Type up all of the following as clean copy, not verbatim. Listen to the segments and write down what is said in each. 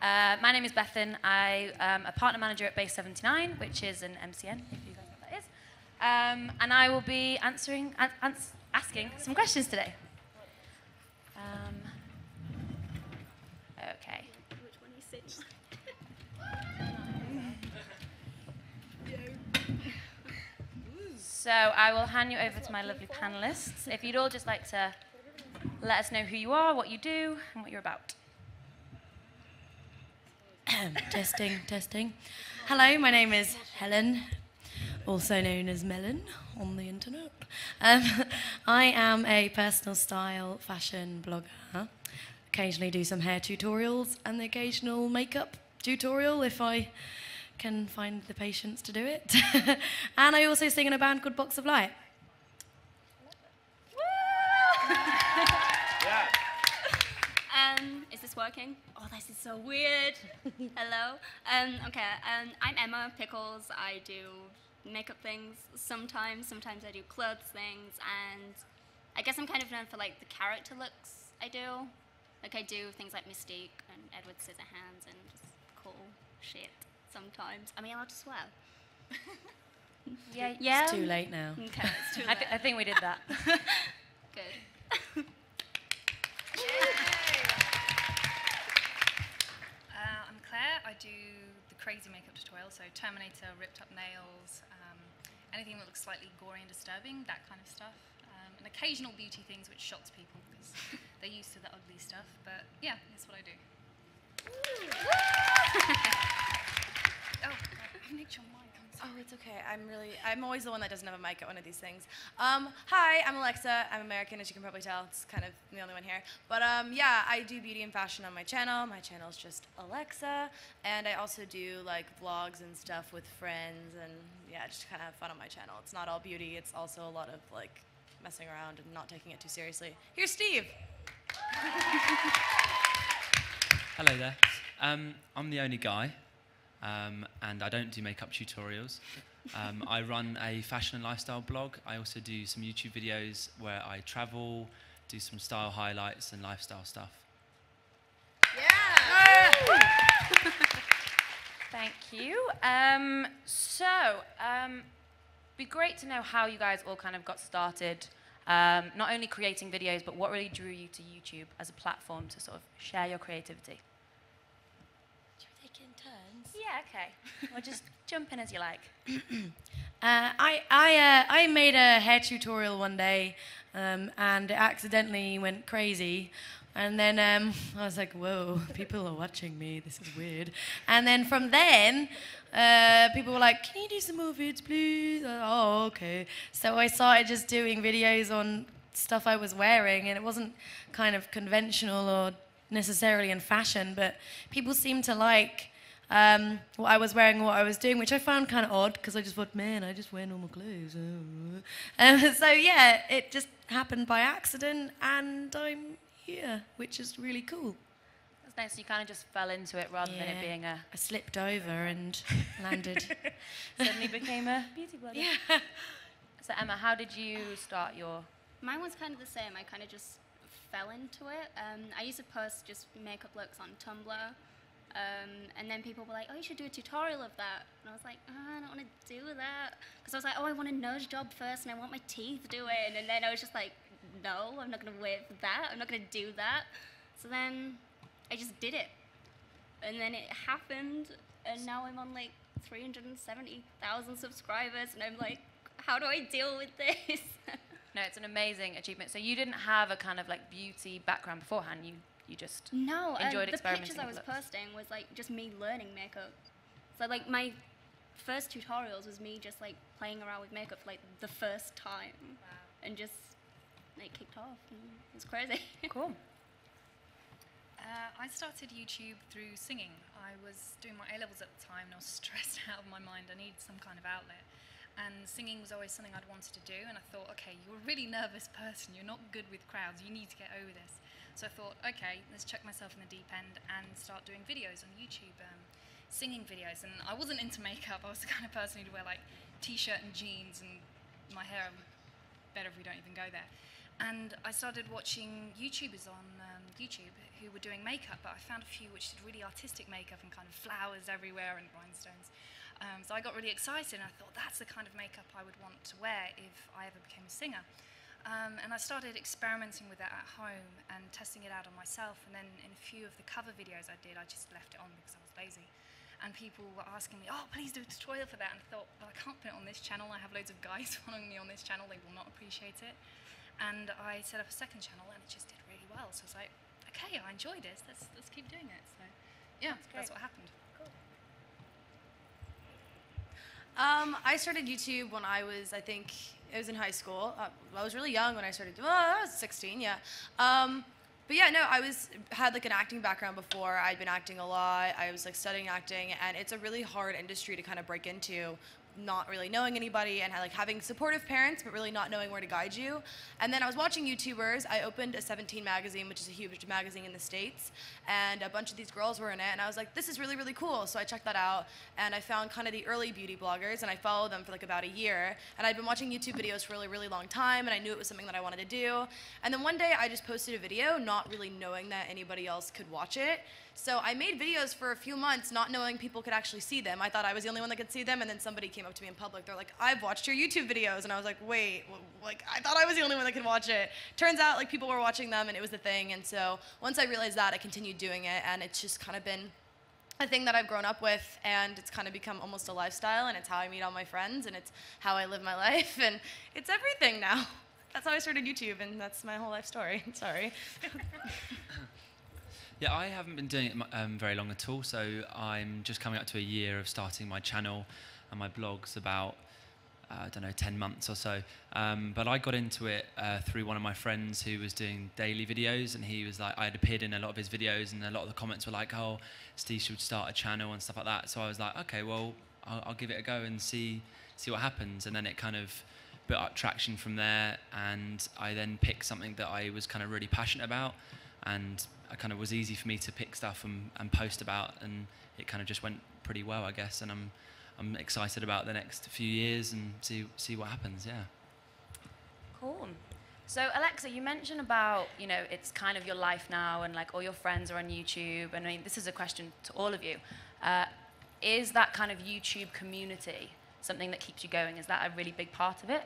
My name is Bethan. I am a partner manager at Base 79, which is an MCN, if you guys know what that is. And I will be asking some questions today. Okay. Which one you sit? So I will hand you over to my lovely panelists. If you'd all just like to let us know who you are, what you do, and what you're about. Testing. Hello, my name is Helen, also known as Melon on the internet. I am a personal style fashion blogger. Occasionally do some hair tutorials and the occasional makeup tutorial if I can find the patience to do it. And I also sing in a band called Box of Light. Yeah. Is this working? Oh, this is so weird. Hello. Okay. I'm Emma Pickles. I do makeup things sometimes. Sometimes I do clothes things, and I guess I'm kind of known for like the character looks I do. Like I do things like Mystique and Edward Scissorhands and just cool shit sometimes. Am I allowed to swear? Yeah. It's too late now. Okay, it's too late. I think we did that. Good. I'm Claire. I do the crazy makeup tutorial, so Terminator, ripped up nails, anything that looks slightly gory and disturbing, that kind of stuff. And occasional beauty things which shocks people because they're used to the ugly stuff. But yeah, that's what I do. Oh, I nicked your mic. Oh, it's okay. I'm always the one that doesn't have a mic at one of these things. Hi, I'm Alexa. I'm American, as you can probably tell. It's kind of the only one here. But yeah, I do beauty and fashion on my channel. My channel is just Alexa. And I also do like vlogs and stuff with friends. And yeah, just kind of have fun on my channel. It's not all beauty. It's also a lot of like messing around and not taking it too seriously. Here's Steve. Hello there. I'm the only guy. And I don't do makeup tutorials. I run a fashion and lifestyle blog. I also do some YouTube videos where I travel, do some style highlights and lifestyle stuff. Yeah! Thank you. Be great to know how you guys all kind of got started, not only creating videos, but what really drew you to YouTube as a platform to sort of share your creativity. Yeah, okay. Well, just jump in as you like. I made a hair tutorial one day, and it accidentally went crazy. And then I was like, whoa, people are watching me. This is weird. And then from then, people were like, can you do some more vids, please? Oh, okay. So I started just doing videos on stuff I was wearing, and it wasn't kind of conventional or necessarily in fashion, but people seemed to like what I was wearing, what I was doing, which I found kind of odd because I just thought, man, I just wear normal clothes. So yeah, it just happened by accident, and I'm here, which is really cool. That's nice. You kind of just fell into it rather than it being a... I slipped over and landed. Suddenly became a beauty blogger. Yeah. So Emma, how did you start your... Mine was kind of the same. I kind of just fell into it. I used to post just makeup looks on Tumblr. And then people were like, oh, you should do a tutorial of that. And I was like, oh, I don't want to do that. Because I was like, oh, I want a nose job first and I want my teeth doing. And then I was just like, no, I'm not going to wear that. I'm not going to do that. So then I just did it. And then it happened. And now I'm on like 370,000 subscribers. And I'm like, how do I deal with this? No, it's an amazing achievement. So you didn't have a kind of like beauty background beforehand. You just enjoyed experimenting. The pictures I was posting was like just me learning makeup. So like my first tutorials was me just like playing around with makeup for like the first time. Wow. And just like kicked off. And it was crazy. Cool. I started YouTube through singing. I was doing my A-levels at the time and I was stressed out of my mind. I needed some kind of outlet. And singing was always something I'd wanted to do. And I thought, okay, you're a really nervous person. You're not good with crowds. You need to get over this. So I thought, okay, let's chuck myself in the deep end and start doing videos on YouTube, singing videos. And I wasn't into makeup. I was the kind of person who'd wear like t-shirt and jeans, and my hair, better if we don't even go there. And I started watching YouTubers on YouTube who were doing makeup, but I found a few which did really artistic makeup and kind of flowers everywhere and rhinestones. So I got really excited and I thought that's the kind of makeup I would want to wear if I ever became a singer. And I started experimenting with that at home and testing it out on myself, and then in a few of the cover videos I did, I just left it on because I was lazy. And people were asking me, oh, please do a tutorial for that, and I thought, well, I can't put it on this channel, I have loads of guys following me on this channel, they will not appreciate it. And I set up a second channel and it just did really well, so I was like, okay, I enjoy this, let's keep doing it. So yeah, that's what happened. I started YouTube when I was, I think, it was in high school. I was really young when I started. Well, I was 16, yeah. But yeah, no, had like an acting background before. I'd been acting a lot. I was like studying acting, and it's a really hard industry to kind of break into, not really knowing anybody and like having supportive parents, but really not knowing where to guide you. And then I was watching YouTubers. I opened a 17 magazine, which is a huge magazine in the States, and a bunch of these girls were in it, and I was like, this is really, really cool. So I checked that out, and I found kind of the early beauty bloggers, and I followed them for like about a year. And I'd been watching YouTube videos for a really, really long time, and I knew it was something that I wanted to do. And then one day I just posted a video, not really knowing that anybody else could watch it. So I made videos for a few months, not knowing people could actually see them. I thought I was the only one that could see them, and then somebody came up to me in public. They're like, I've watched your YouTube videos. And I was like, wait, like, I thought I was the only one that could watch it. Turns out, like, people were watching them, and it was the thing. And so once I realized that, I continued doing it, and it's just kind of been a thing that I've grown up with, and it's kind of become almost a lifestyle, and it's how I meet all my friends, and it's how I live my life, and it's everything now. That's how I started YouTube, and that's my whole life story. Sorry. Yeah, I haven't been doing it very long at all, so I'm just coming up to a year of starting my channel and my blogs about, I don't know, 10 months or so. But I got into it through one of my friends who was doing daily videos, and he was like, I had appeared in a lot of his videos, and a lot of the comments were like, oh, Steve should start a channel and stuff like that. So I was like, okay, well, I'll give it a go and see what happens. And then it kind of built up traction from there, and I then picked something that I was kind of really passionate about, and it kind of was easy for me to pick stuff and post about, and it kind of just went pretty well, I guess. And I'm excited about the next few years and see what happens. Yeah. Cool. So Alexa, you mentioned about, you know, it's kind of your life now, and like all your friends are on YouTube. And I mean, this is a question to all of you. Is that kind of YouTube community something that keeps you going? Is that a really big part of it?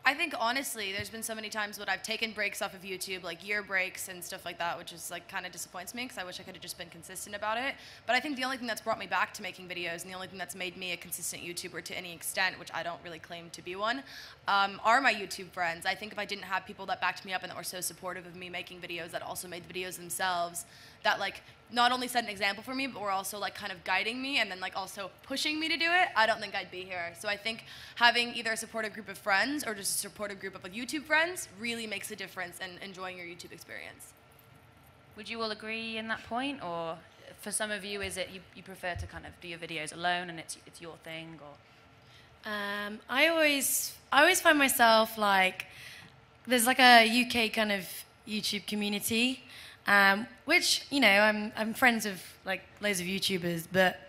I think honestly, there's been so many times when I've taken breaks off of YouTube, like year breaks and stuff like that, which is like kind of disappoints me because I wish I could have just been consistent about it. But I think the only thing that's brought me back to making videos, and the only thing that's made me a consistent YouTuber to any extent, which I don't really claim to be one, are my YouTube friends. I think if I didn't have people that backed me up and that were so supportive of me making videos, that also made the videos themselves, that like not only set an example for me, but were also like kind of guiding me and then like also pushing me to do it, I don't think I'd be here. So I think having either a supportive group of friends or just a supportive group of YouTube friends really makes a difference in enjoying your YouTube experience. Would you all agree in that point, or for some of you, is it you prefer to kind of do your videos alone and it's your thing, or? I always find myself like there's like a UK kind of YouTube community, which, you know, I'm friends with like loads of YouTubers, but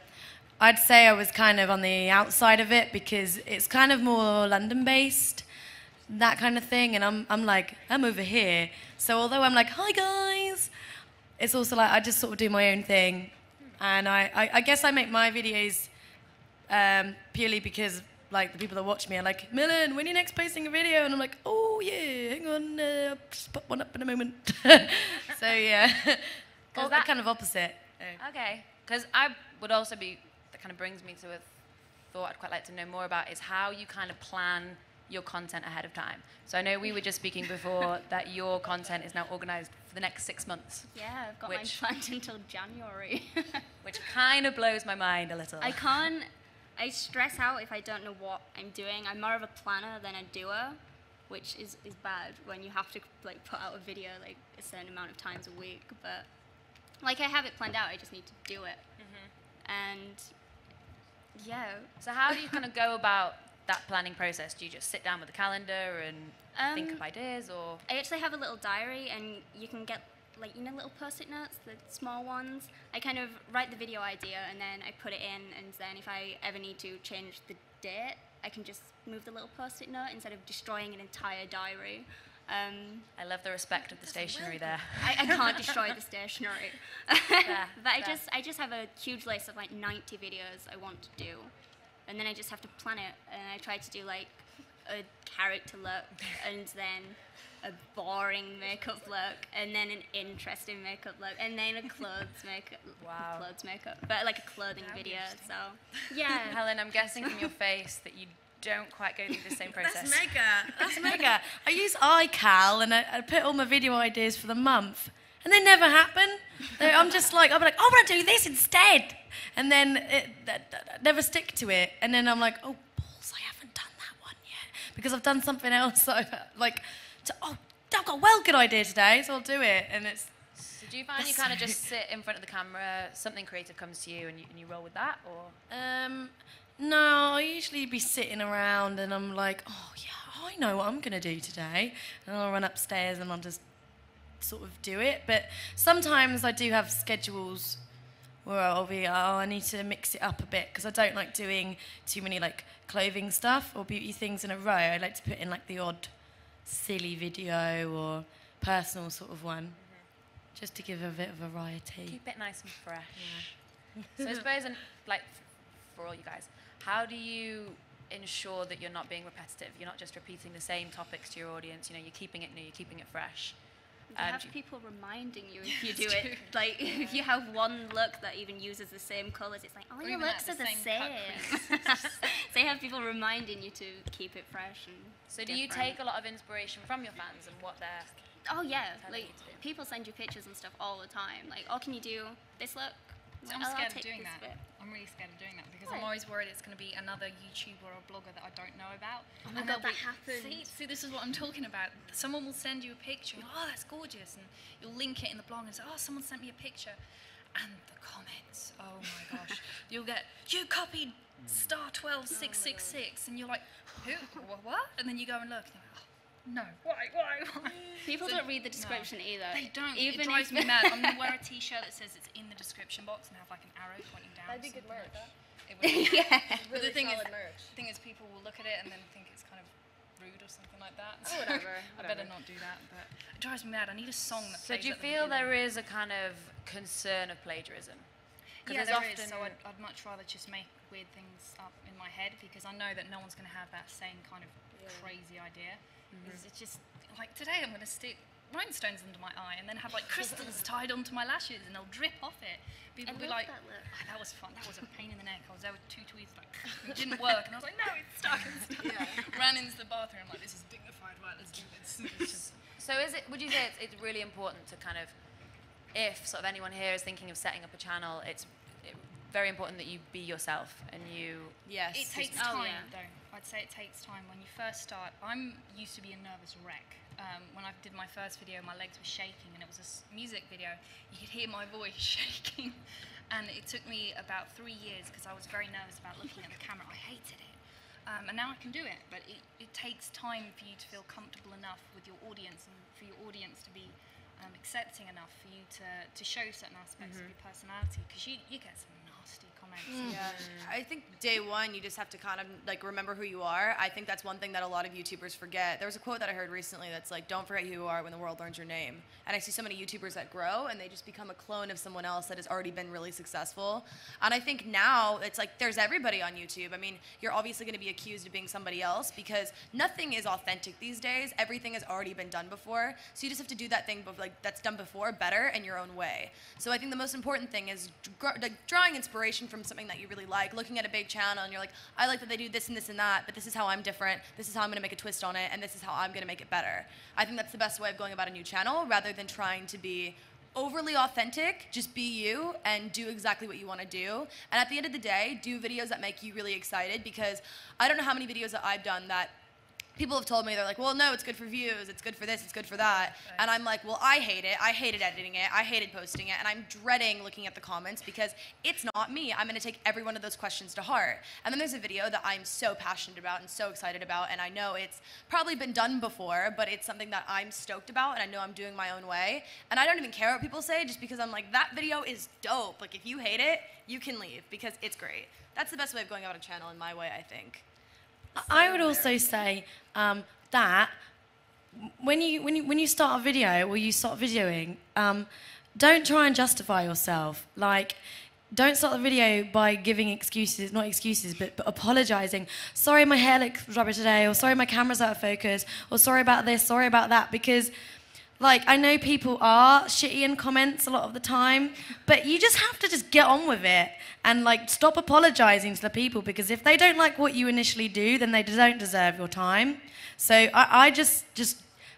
I'd say I was kind of on the outside of it because it's kind of more London-based, that kind of thing, and I'm over here. So although I'm like, hi guys, it's also like I just sort of do my own thing, and I guess I make my videos purely because like the people that watch me are like, Millen, when are you next posting a video? And I'm like, oh yeah, hang on, I'll just put one up in a moment. So yeah, well, that kind of opposite. Okay, because I would also be, that kind of brings me to a thought I'd quite like to know more about, is how you kind of plan your content ahead of time. So I know we were just speaking before that your content is now organized for the next 6 months. Yeah, I've got mine planned until January. Which kind of blows my mind a little. I stress out if I don't know what I'm doing. I'm more of a planner than a doer, which is bad when you have to like put out a video like a certain amount of times a week. But like I have it planned out, I just need to do it. And yeah. So how do you kind of go about that planning process? Do you just sit down with a calendar and think of ideas, or? I actually have a little diary, and you can get like, you know, little post-it notes, the small ones. I kind of write the video idea and then I put it in, and then if I ever need to change the date, I can just move the little post-it note instead of destroying an entire diary. I love the respect of the stationery there. I can't destroy the stationery. Fair, But fair. I just have a huge list of like 90 videos I want to do, and then I just have to plan it. And I try to do like a character look, and then a boring makeup look, and then an interesting makeup look, and then a clothes makeup. Wow. Clothes makeup, but like a clothing video. So yeah. Helen, I'm guessing from your face that you don't quite go through the same process. That's mega. That's mega. I use iCal and I put all my video ideas for the month, and they never happen. I'm just like, I'm like, I want to do this instead, and then never stick to it. And then I'm like, oh balls, I haven't done that one yet because I've done something else. So I've got a well good idea today, so I'll do it. And it's. So do you find you kind of just sit in front of the camera, something creative comes to you, and you roll with that, or? No, I usually be sitting around and I'm like, oh yeah, I know what I'm going to do today. And I'll run upstairs and I'll just sort of do it. But sometimes I do have schedules where I'll be, I need to mix it up a bit because I don't like doing too many like clothing stuff or beauty things in a row. I like to put in like the odd silly video or personal sort of one just to give a bit of variety. Keep it nice and fresh. So I suppose, like, for all you guys, how do you ensure that you're not being repetitive? You're not just repeating the same topics to your audience. You know, you're keeping it new, you're keeping it fresh. You have people reminding you if you do it. Like, if you have one look that even uses the same colours, it's like, all your even looks like are the the same same. So you have people reminding you to keep it fresh and So do you different. take a lot of inspiration from your fans and what they're... Oh yeah, telling like you to do? people send you pictures and stuff all the time. Like, oh, can you do this look? So I'm Well, I'll scared of take doing this that. bit. I'm really scared of doing that because Why? I'm always worried it's going to be another YouTuber or blogger that I don't know about. Oh my And God, they'll that happened. See, this is what I'm talking about. Someone will send you a picture, and you're, oh, that's gorgeous, and you'll link it in the blog and say, oh, someone sent me a picture, and the comments, oh my gosh, you'll get, you copied star 12666, and you're like, who? What? And then you go and look, and you're like, oh, no, why? People So- don't read the description either. They don't. Even It drives if me mad. I'm going to wear a t-shirt that says it's in the description box and have like an arrow pointing down. That'd be good something. merch. It would be. yeah. But the thing is, merch. people will look at it and then think it's kind of rude or something like that. Oh, whatever, I better not do that. But it drives me mad. I need a song that So plays do you at the feel beginning. there is a kind of concern of plagiarism? 'Cause Yeah, there's there is. often- So I'd much rather just make weird things up in my head because I know that no one's going to have that same kind of crazy idea. It's just like today I'm going to stick rhinestones under my eye and then have like crystals tied onto my lashes and they'll drip off it. People will be like, that look. "Oh, that was fun. That was a pain in the neck. I was there with two tweezers, like it didn't work, and I was like, no, it's stuck. It's stuck. Ran into the bathroom. I'm like, this is dignified. Right, let's do this. It's just, So would you say it's really important to kind of, if sort of anyone here is thinking of setting up a channel, it's very important that you be yourself and you... Yes. it takes Oh, time, yeah. though. I'd say it takes time. When you first start, I'm used to be a nervous wreck. When I did my first video, my legs were shaking, and it was a music video. You could hear my voice shaking, and it took me about 3 years because I was very nervous about looking at the camera. I hated it, and now I can do it. But it takes time for you to feel comfortable enough with your audience, and for your audience to be accepting enough for you to show certain aspects of your personality. Because you get some nasty comments. Yeah, I think day one you just have to kind of like remember who you are. I think that's one thing that a lot of YouTubers forget. There was a quote that I heard recently that's like, "Don't forget who you are when the world learns your name." And I see so many YouTubers that grow and they just become a clone of someone else that has already been really successful. And I think now it's like there's everybody on YouTube. I mean, you're obviously going to be accused of being somebody else because nothing is authentic these days. Everything has already been done before. So you just have to do that thing that's done before better in your own way. So I think the most important thing is drawing inspiration from something that you really like, looking at a big channel and you're like, I like that they do this and this and that, but this is how I'm different, this is how I'm going to make a twist on it, and this is how I'm going to make it better. I think that's the best way of going about a new channel rather than trying to be overly authentic. Just be you and do exactly what you want to do. And at the end of the day, do videos that make you really excited, because I don't know how many videos that I've done that people have told me, they're like, well, no, it's good for views, it's good for this, it's good for that. And I'm like, well, I hate it. I hated editing it. I hated posting it. And I'm dreading looking at the comments because it's not me. I'm going to take every one of those questions to heart. And then there's a video that I'm so passionate about and so excited about. And I know it's probably been done before, but it's something that I'm stoked about. And I know I'm doing my own way. And I don't even care what people say just because I'm like, that video is dope. Like, if you hate it, you can leave because it's great. That's the best way of going about a channel in my way, I think. I would also say that when you start a video or you start videoing, don't try and justify yourself. Like, don't start the video by giving excuses, not excuses, but apologizing. Sorry, my hair looks rubbish today, or sorry, my camera's out of focus, or sorry about this, sorry about that, because, like, I know people are shitty in comments a lot of the time, but you just have to just get on with it and, like, stop apologizing to the people, because if they don't like what you initially do, then they don't deserve your time. So I just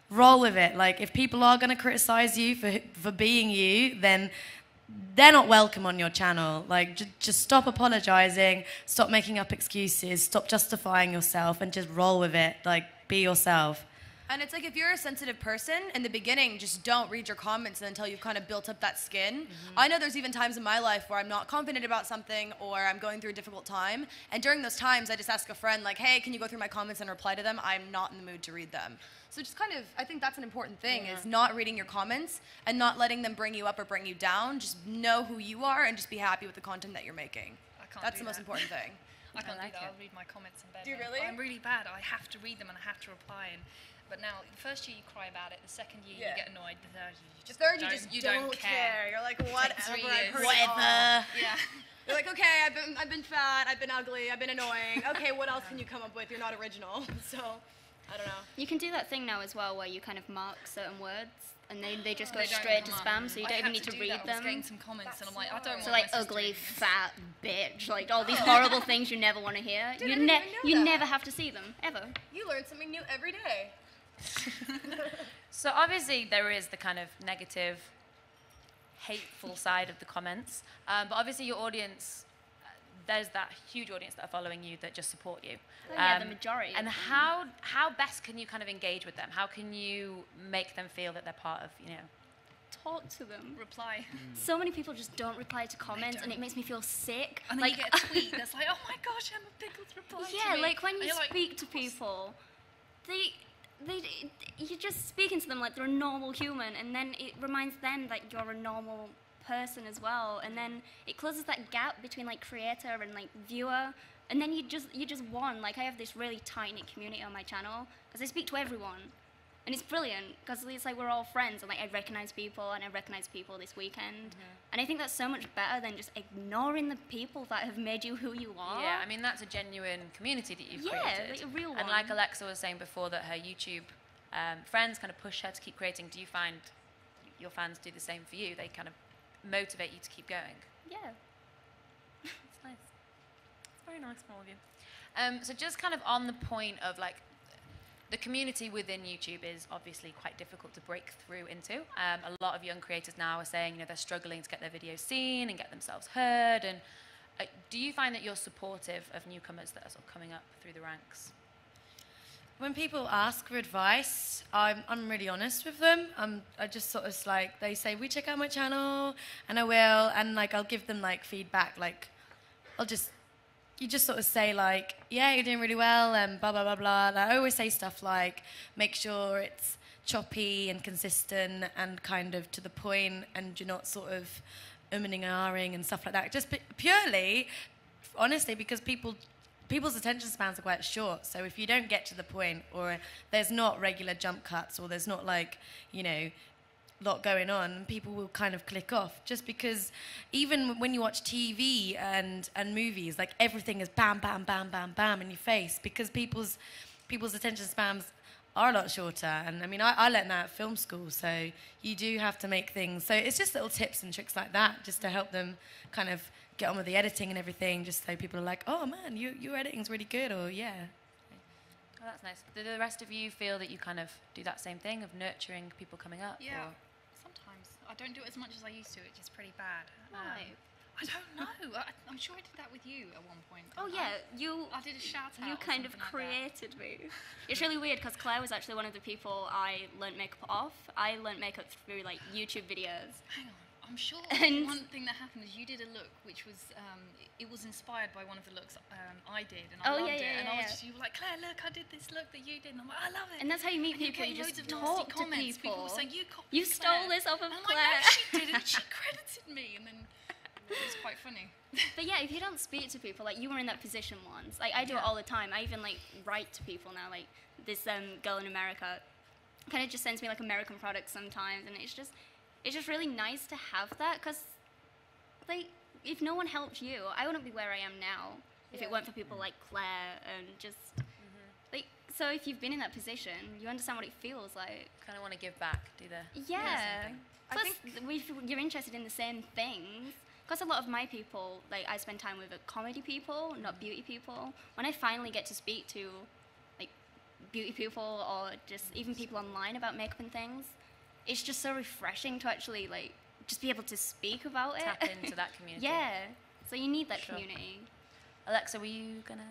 roll with it. Like, if people are going to criticize you for being you, then they're not welcome on your channel. Like, just stop apologizing, stop making up excuses, stop justifying yourself, and just roll with it. Like, be yourself. And it's like, if you're a sensitive person, in the beginning, just don't read your comments until you've kind of built up that skin. I know there's even times in my life where I'm not confident about something, or I'm going through a difficult time. And during those times, I just ask a friend, like, hey, can you go through my comments and reply to them? I'm not in the mood to read them. So just kind of, I think that's an important thing, is not reading your comments and not letting them bring you up or bring you down. Just know who you are and just be happy with the content that you're making. That's the most important thing. I can't like do that. it. I'll read my comments in bed. Do you now. really? I'm really bad. I have to read them and I have to reply. But now, the first year you cry about it, the second year you get annoyed, the third year you just don't care. You're like, It's whatever. like 3 I've years. heard it all. Yeah. You're like, okay, I've been fat, I've been ugly, I've been annoying. Okay, what else can you come up with? You're not original. So, I don't know. You can do that thing now as well where you kind of mark certain words and they just go They don't straight to come up. spam, so you I don't even had need to do read that. I was them. getting some comments and I'm like, I don't So want like my sister ugly, reading this. fat bitch, like all these horrible things you never want to hear. Dude, I You didn't even know you that. never have to see them ever. You learn something new every day. So obviously there is the kind of negative, hateful side of the comments, but obviously your audience, there's that huge audience that are following you that just support you. Oh, yeah, the majority of And them. how best can you kind of engage with them? How can you make them feel that they're part of, you know? Talk to them. Reply. So many people just don't reply to comments, and it makes me feel sick. And then like, you get a tweet that's like, oh my gosh, Emma Pickles replied to yeah, me. like when And you you're like, speak to people, you're just speaking to them like they're a normal human, and then it reminds them that you're a normal person as well, and then it closes that gap between like creator and like viewer, and then you just won. Like, I have this really tight-knit community on my channel because I speak to everyone, and it's brilliant because it's like we're all friends, and like I recognize people, and I recognize people this weekend, and I think that's so much better than just ignoring the people that have made you who you are. Yeah, I mean, that's a genuine community that you've Yeah, created. like a real And like one. Alexa was saying before, that her YouTube friends kind of push her to keep creating. Do you find your fans do the same for you? They kind of motivate you to keep going? Yeah. It's nice. It's very nice from all of you. So just kind of on the point of like, the community within YouTube is obviously quite difficult to break through into. A lot of young creators now are saying, you know, they're struggling to get their videos seen and get themselves heard. And do you find that you're supportive of newcomers that are sort of coming up through the ranks? When people ask for advice, I'm really honest with them. I just sort of like, they say, we check out my channel, and I will, and like I'll give them like feedback. Like, you just sort of say like, yeah, you're doing really well, and blah blah blah blah. Like, I always say stuff like, make sure it's choppy and consistent and kind of to the point, and you're not sort of umming and ahhing and stuff like that. Just purely, honestly, because people's attention spans are quite short. So if you don't get to the point, or there's not regular jump cuts, or there's not like, you know, lot going on, people will kind of click off. Just because even when you watch TV and movies, like everything is bam, bam, bam, bam, bam in your face, because people's attention spans are a lot shorter. And I mean, I learned that at film school, so you do have to make things. So it's just little tips and tricks like that, just to help them kind of get on with the editing and everything, just so people are like, oh man, your editing's really good, or yeah. Oh, that's nice. Do the rest of you feel that you kind of do that same thing of nurturing people coming up? Yeah, or? sometimes. I don't do it as much as I used to, which is pretty bad. Why? I don't know. I'm sure I did that with you at one point. Oh didn't yeah, I did a shout out. you or kind of something like that. created me. It's really weird because Claire was actually one of the people I learnt makeup off. I learnt makeup through like YouTube videos. Hang on. I'm sure And- one thing that happened is you did a look which was it was inspired by one of the looks I did, and I Oh, loved yeah, it. yeah, And yeah, I was yeah. just, you were like, Claire, look, I did this look that you did, and I'm like, I love it. And that's how you meet And people. you You get just loads of nasty talk to comments. people. People saying you copied You stole Claire. this off of And I'm like, Claire. no, she didn't. She credited me, and then it was quite funny. But yeah, if you don't speak to people, like you were in that position once. Like I do it Yeah. all the time. I even like write to people now. Like this girl in America, kind of just sends me like American products sometimes, and it's just really nice to have that, because like if no one helped you, I wouldn't be where I am now if it weren't for people like Claire and just like, so if you've been in that position, you understand what it feels like. Kind of want to give back, do the Yeah. something. Plus, if you're interested in the same things, because a lot of my people, like I spend time with comedy people, not beauty people. When I finally get to speak to like beauty people or just even people online about makeup and things, it's just so refreshing to actually like just be able to speak about Tap it. into that community. Yeah. So you need that Sure. community. Alexa, were you gonna?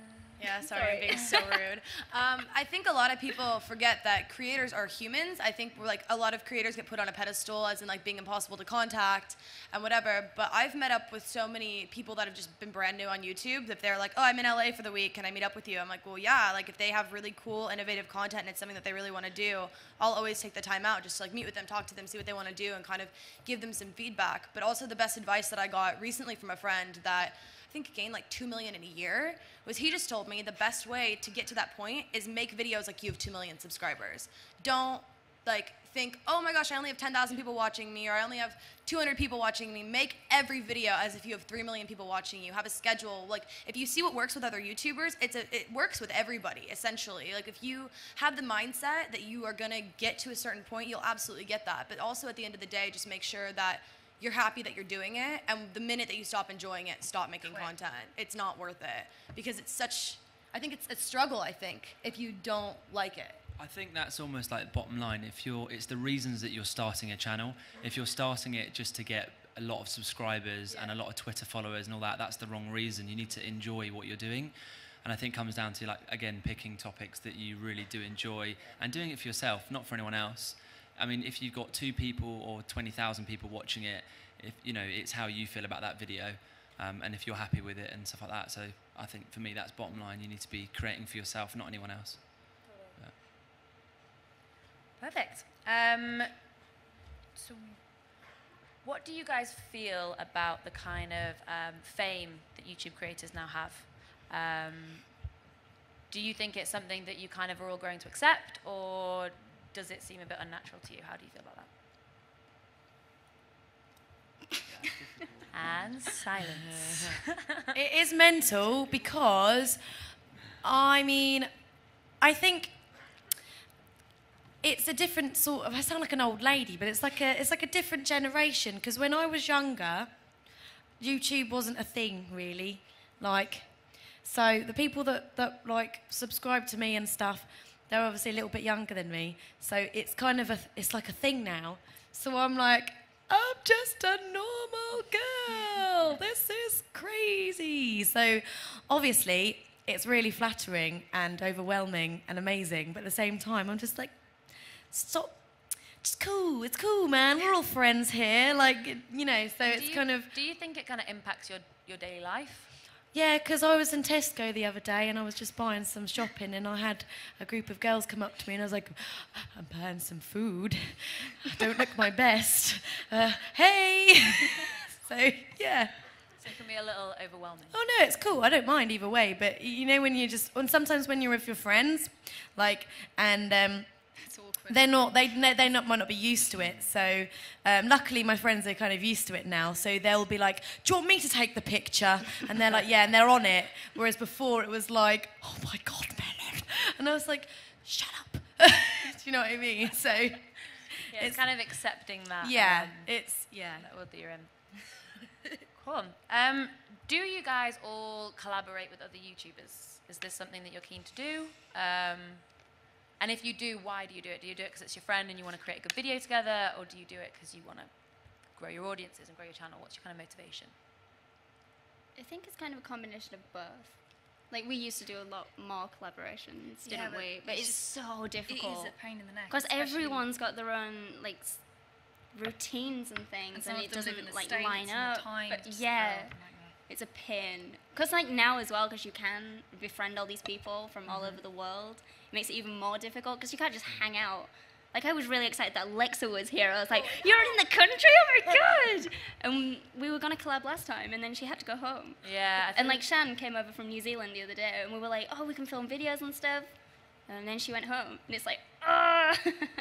Yeah, sorry, I'm being so rude. I think a lot of people forget that creators are humans. I think we're like a lot of creators get put on a pedestal as in like being impossible to contact and whatever. But I've met up with so many people that have just been brand new on YouTube. If they're like, oh, I'm in LA for the week, can I meet up with you? I'm like, well, yeah. Like if they have really cool, innovative content and it's something that they really want to do, I'll always take the time out just to like meet with them, talk to them, see what they want to do, and kind of give them some feedback. But also the best advice that I got recently from a friend that I think gained like 2 million in a year was he just told me the best way to get to that point is make videos like you have 2 million subscribers. Don't like think, oh my gosh, I only have 10,000 people watching me, or I only have 200 people watching me. Make every video as if you have 3 million people watching you. Have a schedule. Like if you see what works with other YouTubers, it works with everybody essentially. Like if you have the mindset that you are gonna get to a certain point, you'll absolutely get that. But also at the end of the day, just make sure that you're happy that you're doing it, and the minute that you stop enjoying it, stop making content. It's not worth it, because it's such, I think it's a struggle, I think, if you don't like it. I think that's almost like bottom line. It's the reasons that you're starting a channel. If you're starting it just to get a lot of subscribers and a lot of Twitter followers and all that, that's the wrong reason. You need to enjoy what you're doing. And I think it comes down to, like, again, picking topics that you really do enjoy and doing it for yourself, not for anyone else. I mean, if you've got 2 people or 20,000 people watching it, it's how you feel about that video, and if you're happy with it and stuff like that. So I think for me, that's bottom line. You need to be creating for yourself, not anyone else. Yeah. Perfect. So, what do you guys feel about the kind of fame that YouTube creators now have? Do you think it's something that you kind of are all growing to accept, or does it seem a bit unnatural to you? How do you feel about that? And silence. It is mental because, I mean, I think it's a different sort of, I sound like an old lady, but it's like a different generation, because when I was younger, YouTube wasn't a thing really. Like, so the people that like subscribe to me and stuff, they're obviously a little bit younger than me. So it's kind of it's like a thing now. So I'm like, I'm just a normal girl. This is crazy. So obviously it's really flattering and overwhelming and amazing, but at the same time I'm just like, stop. Just cool. It's cool, man. We're all friends here. Like, so it's kind of... Do you think it kind of impacts your daily life? Yeah, because I was in Tesco the other day and I was just buying some shopping, and I had a group of girls come up to me and I was like, I'm buying some food. I don't look my best. Hey! So, yeah. So it can be a little overwhelming. Oh, no, it's cool. I don't mind either way. But, and sometimes when you're with your friends, like, and... It's awkward. They might not be used to it. So luckily my friends are kind of used to it now. So they'll be like, do you want me to take the picture? And they're like, yeah, and they're on it. Whereas before it was like, oh my God, Melon. And I was like, shut up. Do you know what I mean? So Yeah, it's kind of accepting that. yeah, that world that you're in. Cool. Do you guys all collaborate with other YouTubers? Is this something that you're keen to do? And if you do, why do you do it? Do you do it because it's your friend and you want to create a good video together, or do you do it because you want to grow your audiences and grow your channel? What's your kind of motivation? I think it's kind of a combination of both. Like, we used to do a lot more collaborations, didn't but we? But it's so difficult. It is a pain in the neck. Because especially- everyone's got their own, like, routines and things, and some and of it them live doesn't, in the like, States line and up. the time But just- yeah, oh, nightmare. it's a pain. Because, like, now as well, because you can befriend all these people from all over the world, it makes it even more difficult, because you can't just hang out. Like, I was really excited that Alexa was here. I was like, you're in the country? Oh my God! And we were going to collab last time, and then she had to go home. Yeah. And, like, Shan came over from New Zealand the other day, and we were like, oh, we can film videos and stuff. And then she went home, and it's like, "Ugh."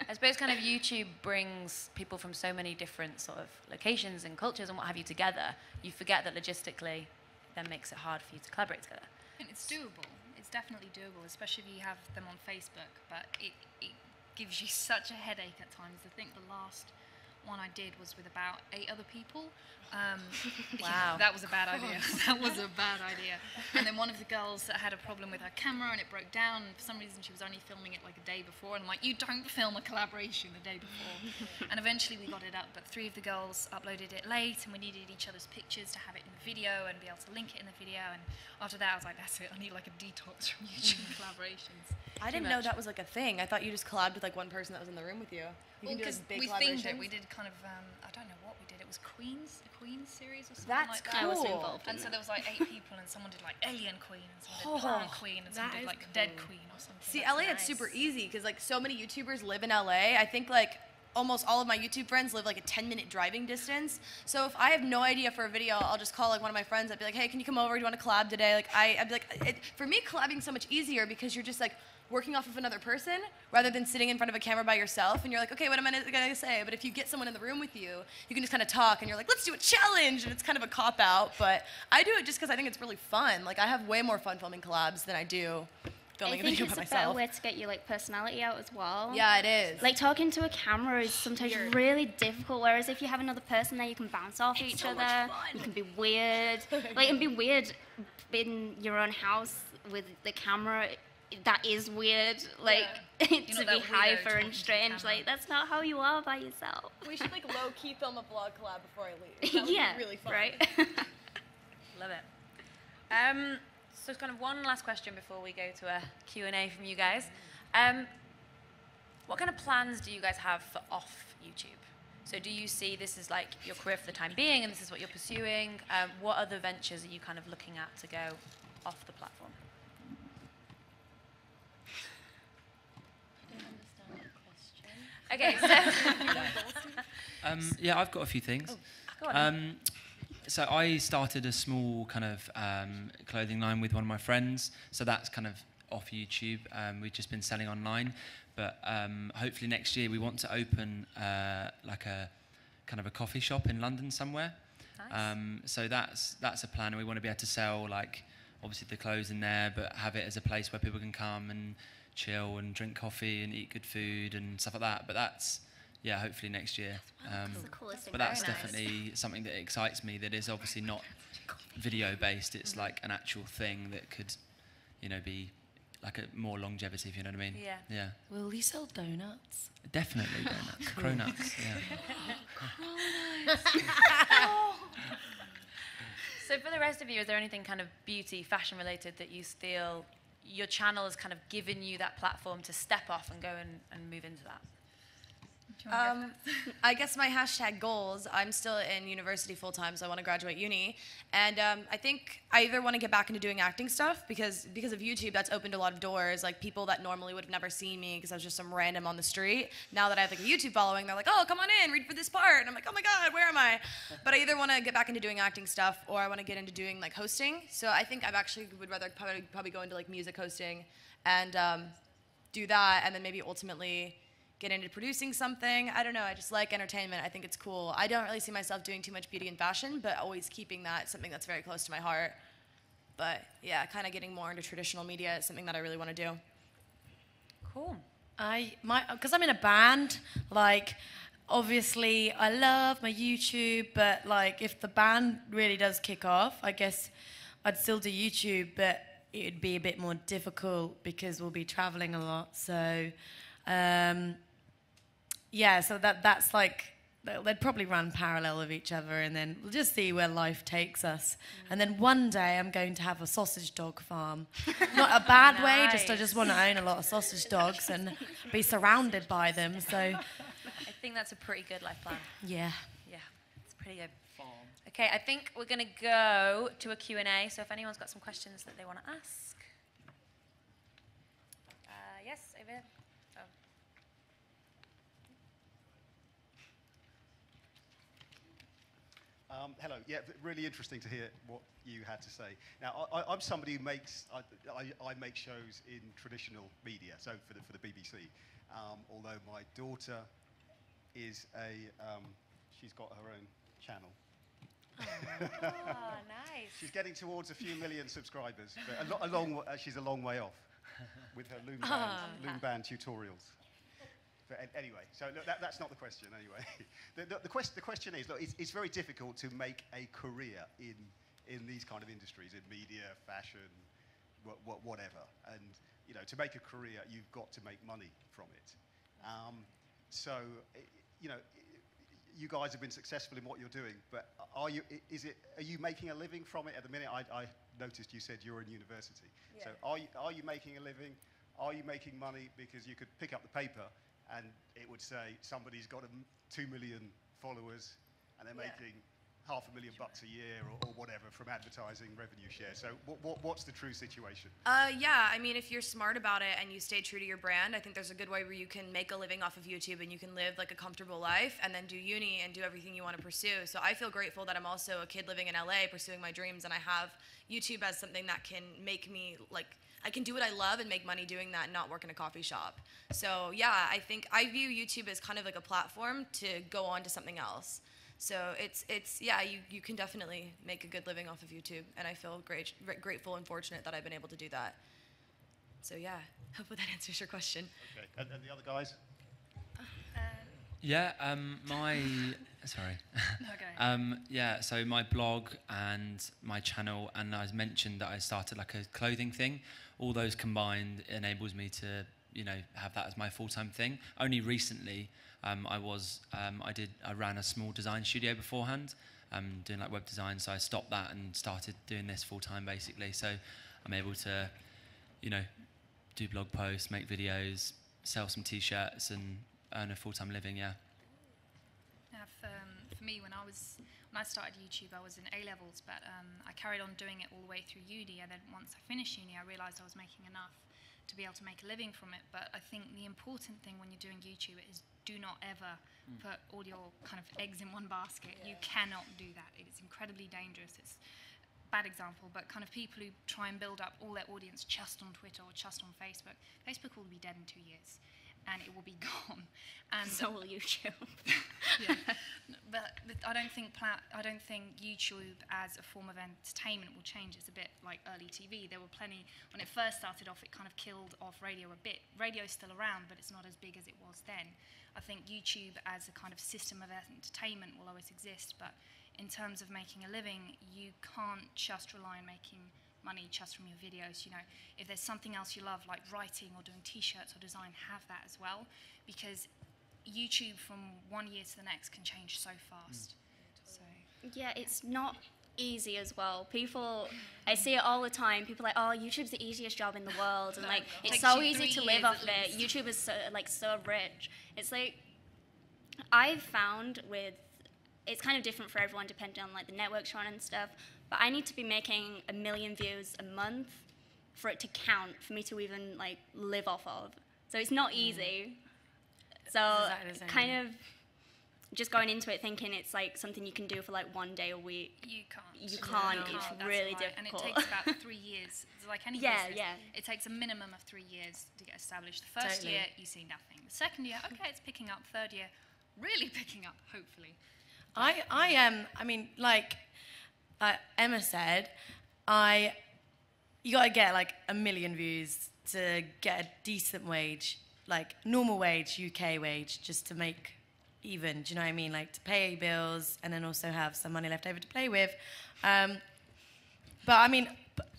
I suppose kind of YouTube brings people from so many different sort of locations and cultures and what have you together. You forget that logistically that makes it hard for you to collaborate together. And it's doable. It's definitely doable, especially if you have them on Facebook. But it gives you such a headache at times. I think the last one I did was with about 8 other people. Wow. That was a bad idea. That was a bad idea. And then one of the girls had a problem with her camera and it broke down. And for some reason, she was only filming it like a day before. And I'm like, you don't film a collaboration the day before. And eventually we got it up, but 3 of the girls uploaded it late and we needed each other's pictures to have it in the video and be able to link it in the video. And after that, I was like, that's it. I need like a detox from YouTube collaborations. I didn't know that was like a thing. I thought you just collabed with like one person that was in the room with you. You can do Because big we themed it, collaborations. we did kind of, I don't know what we did. It was a Queen's series or something That's like that. I was Cool. involved in And so that. there was like 8 people, and someone did like Alien Queen, and someone did Oh, Plant Queen, and someone that did is like Dead cool. Queen or something. See, That's LA, it's nice. super easy because like so many YouTubers live in LA. I think like almost all of my YouTube friends live like a 10-minute driving distance. So if I have no idea for a video, I'll just call like one of my friends. I'd be like, hey, can you come over? Do you want to collab today? Like I'd be like, for me, collabing's so much easier because you're just like working off of another person rather than sitting in front of a camera by yourself and you're like, okay, what am I gonna say? But if you get someone in the room with you, you can just kind of talk and you're like, let's do a challenge, and it's kind of a cop out. But I do it just because I think it's really fun. Like I have way more fun filming collabs than I do filming I a think video it's by a better myself. way to get your like personality out as well. Yeah, it is. Like talking to a camera is sometimes really difficult, whereas if you have another person there, you can bounce off each so other. much fun. You can be weird. Like, and be weird in your own house with the camera. That is weird. Like, to You're be not that weirdo hyper talking and to the strange. camera. Like, that's not how you are by yourself. We should like low key film a vlog collab before I leave. That would Yeah, be really fun. right? Love it. So kind of one last question before we go to a Q&A from you guys. What kind of plans do you guys have for off YouTube? So do you see this as like your career for the time being and this is what you're pursuing? What other ventures are you kind of looking at to go off the platform? Okay, so Yeah, I've got a few things. go on. So I started a small kind of clothing line with one of my friends. So that's kind of off YouTube. We've just been selling online, but hopefully next year we want to open like a kind of a coffee shop in London somewhere. Nice. So that's a plan, and we want to be able to sell like obviously the clothes in there, but have it as a place where people can come and chill and drink coffee and eat good food and stuff like that. But that's hopefully next year. That's the coolest thing. But that's Very nice. definitely something that excites me. That is obviously not video based. It's like an actual thing that could, be like a more longevity. If you know what I mean. Yeah. Yeah. Will you sell donuts? Definitely donuts, cronuts. Yeah. So for the rest of you, is there anything kind of beauty, fashion related that you feel your channel has kind of given you that platform to step off and go and move into that? Do you wanna go I guess my hashtag goals, I'm still in university full time, so I want to graduate uni. And I think I either want to get back into doing acting stuff because of YouTube, that's opened a lot of doors. Like people that normally would have never seen me because I was just some random on the street. Now that I have like a YouTube following, they're like, oh, come on in, read for this part. And I'm like, oh my God, where am I? But I either want to get back into doing acting stuff or I want to get into doing like hosting. So I think I've actually would rather probably go into like music hosting and do that, and then maybe ultimately get into producing something. I don't know. I just like entertainment. I think it's cool. I don't really see myself doing too much beauty and fashion, but always keeping that something that's very close to my heart. But yeah, kind of getting more into traditional media is something that I really want to do. Cool. Because I'm in a band, like, obviously I love my YouTube, but like if the band really does kick off, I guess I'd still do YouTube, but it'd be a bit more difficult because we'll be traveling a lot. So, so that's like, they'd probably run parallel of each other, and then we'll just see where life takes us. And then one day I'm going to have a sausage dog farm. Not a bad way, I just want to own a lot of sausage dogs and be surrounded by them. So, I think that's a pretty good life plan. yeah. Yeah, it's pretty good. Okay, I think we're going to go to a Q&A, so if anyone's got some questions that they want to ask. Yes, over here. Oh. Hello. Yeah, really interesting to hear what you had to say. Now, I'm somebody who makes I make shows in traditional media, so for the BBC. Although my daughter is she's got her own channel. Oh, nice. She's getting towards a few million subscribers, but she's a long way off with her loom band tutorials. But anyway, so look, that's not the question anyway. The question is, look, it's very difficult to make a career in these kind of industries, in media, fashion, whatever. And, you know, to make a career, you've got to make money from it. So, you know, you guys have been successful in what you're doing, but are you making a living from it at the minute? I noticed you said you're in university. Yeah. So are you making a living? Are you making money? Because you could pick up the paper and it would say somebody's got 2 million followers and they're making $500,000 a year or whatever from advertising revenue share. So what's the true situation? Yeah, I mean, if you're smart about it and you stay true to your brand, I think there's a good way where you can make a living off of YouTube and you can live like a comfortable life and then do uni and do everything you want to pursue. So I feel grateful that I'm also a kid living in LA pursuing my dreams, and I have YouTube as something that can make me, like, I can do what I love and make money doing that and not work in a coffee shop. So yeah, I think I view YouTube as kind of like a platform to go on to something else. So it's yeah, you can definitely make a good living off of YouTube, and I feel grateful and fortunate that I've been able to do that. So yeah, hopefully that answers your question. Okay, and the other guys? Yeah, sorry. Okay. Yeah, so my blog and my channel, and I mentioned that I started like a clothing thing. All those combined enables me to, you know, have that as my full-time thing. Only recently, I ran a small design studio beforehand, doing like web design. So I stopped that and started doing this full-time basically. So I'm able to, you know, do blog posts, make videos, sell some t-shirts, and earn a full-time living. Yeah. Now, for me, when I started YouTube, I was in A-levels, but I carried on doing it all the way through uni. And then once I finished uni, I realised I was making enough to be able to make a living from it. But I think the important thing when you're doing YouTube is do not ever put all your kind of eggs in one basket. You cannot do that. It's incredibly dangerous. It's a bad example, but kind of people who try and build up all their audience just on Twitter or just on Facebook. Facebook will be dead in 2 years, and it will be gone. And so will YouTube. Yeah. But I don't think YouTube as a form of entertainment will change. It's a bit like early TV. There were plenty, when it first started off, it kind of killed off radio a bit. Radio's still around, but it's not as big as it was then. I think YouTube as a kind of system of entertainment will always exist, but in terms of making a living, you can't just rely on making money just from your videos. You know, if there's something else you love, like writing or doing t-shirts or design, have that as well, because YouTube from 1 year to the next can change so fast. So yeah, it's not easy as well. People, I see it all the time. People are like, oh, YouTube's the easiest job in the world, and like it's so easy to live off it. YouTube is so rich. It's like I've found it's kind of different for everyone depending on like the networks you're on and stuff. But I need to be making 1 million views a month for it to count for me to even like live off of. So it's not easy. So kind of just going into it thinking it's like something you can do for like 1 day a week. You can't. You can't. No, it's really difficult. And it takes about 3 years. It's like any business. It takes a minimum of 3 years to get established. The first year, you see nothing. The second year, okay, it's picking up. Third year, really picking up, hopefully. I mean, like Emma said, you gotta get like 1 million views to get a decent wage, like normal wage, UK wage, just to make even. Do you know what I mean? Like to pay bills and then also have some money left over to play with. But I mean,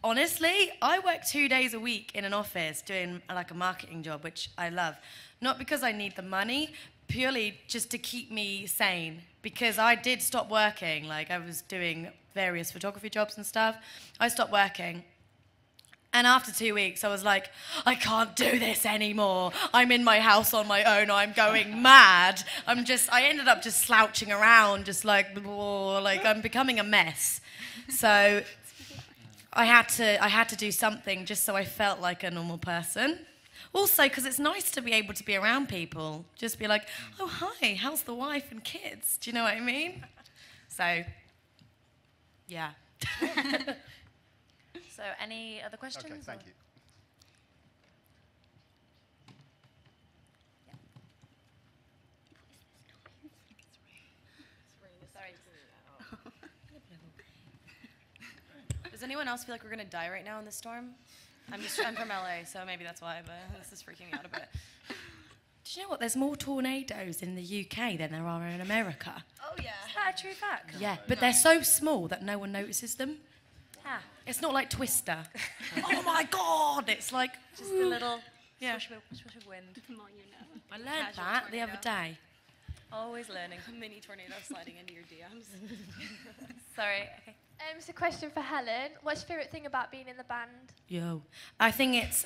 honestly, I work 2 days a week in an office doing like a marketing job, which I love. Not because I need the money, purely just to keep me sane. Because I did stop working, like I was doing various photography jobs and stuff. I stopped working. And after 2 weeks, I was like, I can't do this anymore. I'm in my house on my own. I'm going mad. I ended up just slouching around, just like I'm becoming a mess. So I had to do something just so I felt like a normal person. Also, because it's nice to be able to be around people. Just be like, oh, hi, how's the wife and kids? Do you know what I mean? So, Yeah. So any other questions? Okay, thank or- you. Does anyone else feel like we're gonna die right now in this storm? I'm from LA, so maybe that's why, but this is freaking me out a bit. Do you know what? There's more tornadoes in the UK than there are in America. Oh yeah. Is that a true fact? Yeah, but they're so small that no one notices them. Ah, It's not like Twister. Oh my God! It's like just a little yeah. swish of wind. The more you know. I learned Casual that the other tornado. day. Always learning. A mini tornado sliding into your DMs. Sorry. Okay. It's a question for Helen. What's your favourite thing about being in the band? Yo, I think it's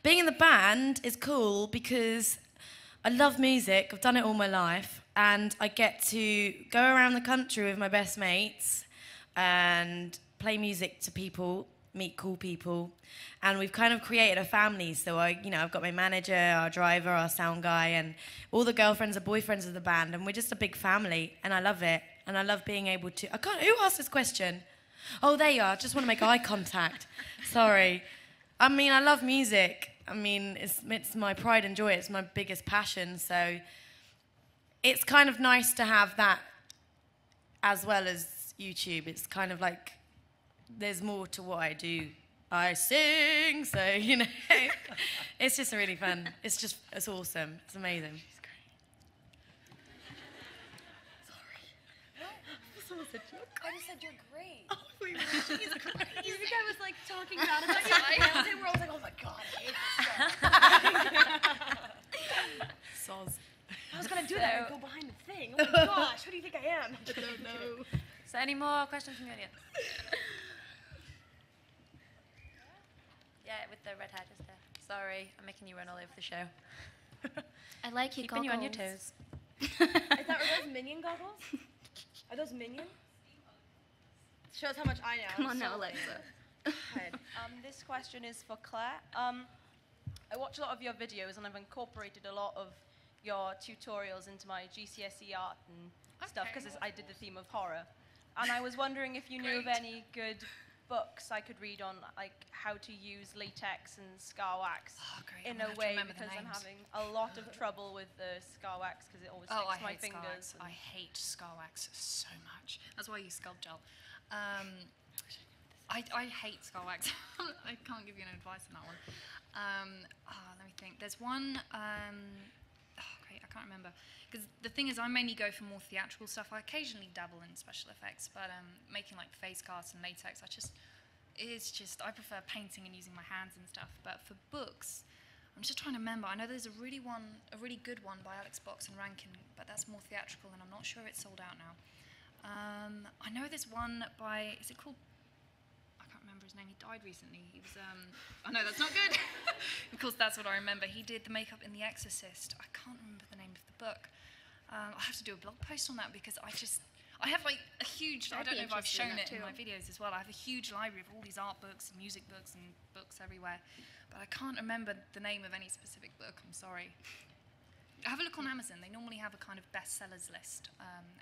being in the band is cool because I love music. I've done it all my life, and I get to go around the country with my best mates and play music to people, meet cool people, and we've kind of created a family. So I've got my manager, our driver, our sound guy, and all the girlfriends and boyfriends of the band, and we're just a big family, and I love it. And I love being able to. Who asked this question? Oh, there you are. Just want to make eye contact. Sorry. I mean, I love music. I mean, it's my pride and joy. It's my biggest passion. So it's kind of nice to have that as well as YouTube. It's kind of like there's more to what I do. I sing, so, it's just really fun. It's awesome. It's amazing. I just said you're great. Oh, wait, she's great. You think I was like talking bad about you? I was like, oh my God, I hate this stuff. Soz. I was gonna do that and go behind the thing. Oh my gosh, who do you think I am? I don't know. So any more questions from the audience? Yeah, with the red hair just there. Sorry, I'm making you run all over the show. I like your Keeping goggles. you on your toes. Is that are those Minion goggles? Are those Minion? Shows how much I know. Come on So now, Alexa. ahead. This question is for Claire. I watch a lot of your videos and I've incorporated a lot of your tutorials into my GCSE art and stuff because I did the theme of horror. And I was wondering if you knew of any good books I could read on like how to use latex and scar wax in a way because I'm having a lot of trouble with the scar wax because it always sticks to my fingers. I hate scar wax so much. That's why I use scalp gel. I hate scar wax. I can't give you any advice on that one. Let me think. There's one. Great, I can't remember. Because the thing is, I mainly go for more theatrical stuff. I occasionally dabble in special effects, but making like face casts and latex, I prefer painting and using my hands and stuff. But for books, I'm just trying to remember. I know there's a really good one by Alex Box and Rankin, but that's more theatrical, and I'm not sure it's sold out now. I know there's one by, is it called, I can't remember his name, he died recently. He was, I know that's not good. Of course, that's what I remember. He did the makeup in The Exorcist. I can't remember the name of the book. I'll have to do a blog post on that because I have like a huge, I don't know if I've shown it in my videos as well, I have a huge library of all these art books and music books and books everywhere, but I can't remember the name of any specific book, I'm sorry. Have a look on Amazon. They normally have a kind of bestsellers list,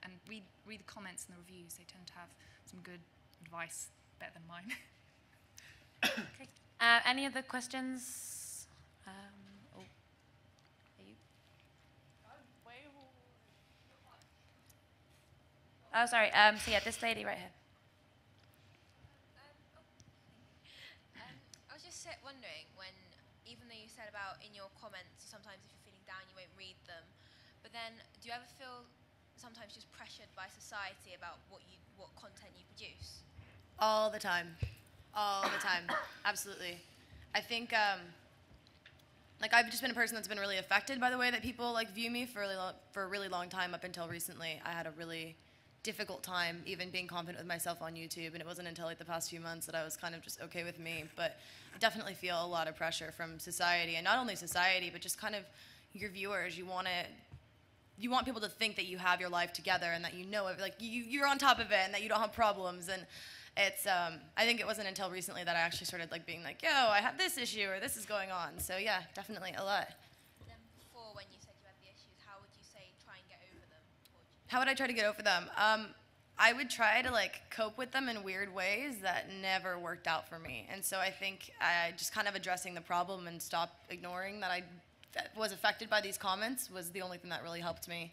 and read the comments and the reviews. They tend to have some good advice, better than mine. Okay. Any other questions? Are you? Oh, sorry. So yeah, this lady right here. I was just wondering when, even though you said about in your comments, sometimes if you're feeling down, you won't read them. But then, do you ever feel sometimes just pressured by society about what content you produce? All the time. All the time. Absolutely. I think, like, I've just been a person that's been really affected by the way that people, like, view me for a really long time up until recently. I had a really difficult time even being confident with myself on YouTube, and it wasn't until, like, the past few months that I was kind of just okay with me. But I definitely feel a lot of pressure from society, and not only society, but just kind of your viewers. You want people to think that you have your life together and that you know it, like, you're on top of it and that you don't have problems. And it's, I think it wasn't until recently that I actually started, like, being like, yo, I have this issue or this is going on. So yeah, definitely a lot. Then before, when you said you had the issues, how would you say try and get over them? How would I try to get over them? I would try to like cope with them in weird ways that never worked out for me. And so I think just kind of addressing the problem and stop ignoring that I was affected by these comments was the only thing that really helped me.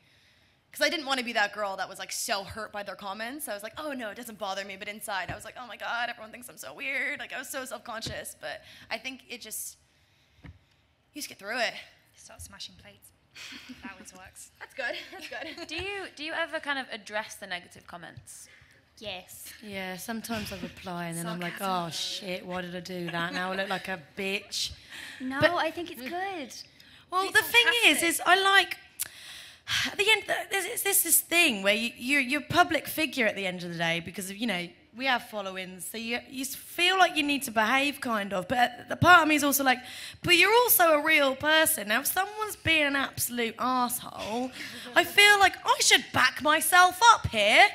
Because I didn't want to be that girl that was like so hurt by their comments. I was like, oh no, it doesn't bother me. But inside I was like, oh my God, everyone thinks I'm so weird. Like I was so self-conscious. But I think you just get through it. Start smashing plates. That always works. That's good. That's good. Do you ever kind of address the negative comments? Yes. Yeah, sometimes I reply and then I'm like, oh shit, why did I do that? Now I look like a bitch. No, But- I think it's good. Well, It's the thing fantastic. is I like, at the end, there's this thing where you're a public figure at the end of the day because of, you know, we have followings, so you feel like you need to behave kind of, but the part of me is also like, but you're also a real person. Now, if someone's being an absolute asshole, I feel like I should back myself up here.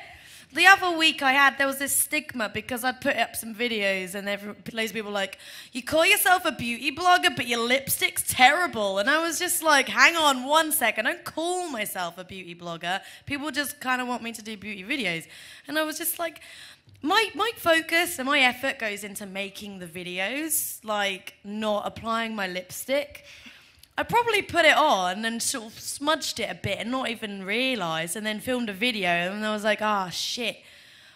The other week there was this stigma because I'd put up some videos and loads of people were like, you call yourself a beauty blogger, but your lipstick's terrible. And I was just like, hang on 1 second, I don't call myself a beauty blogger. People just kind of want me to do beauty videos. And I was just like, my focus and my effort goes into making the videos, like not applying my lipstick. I probably put it on and sort of smudged it a bit and not even realised, and then filmed a video, and I was like, ah, shit.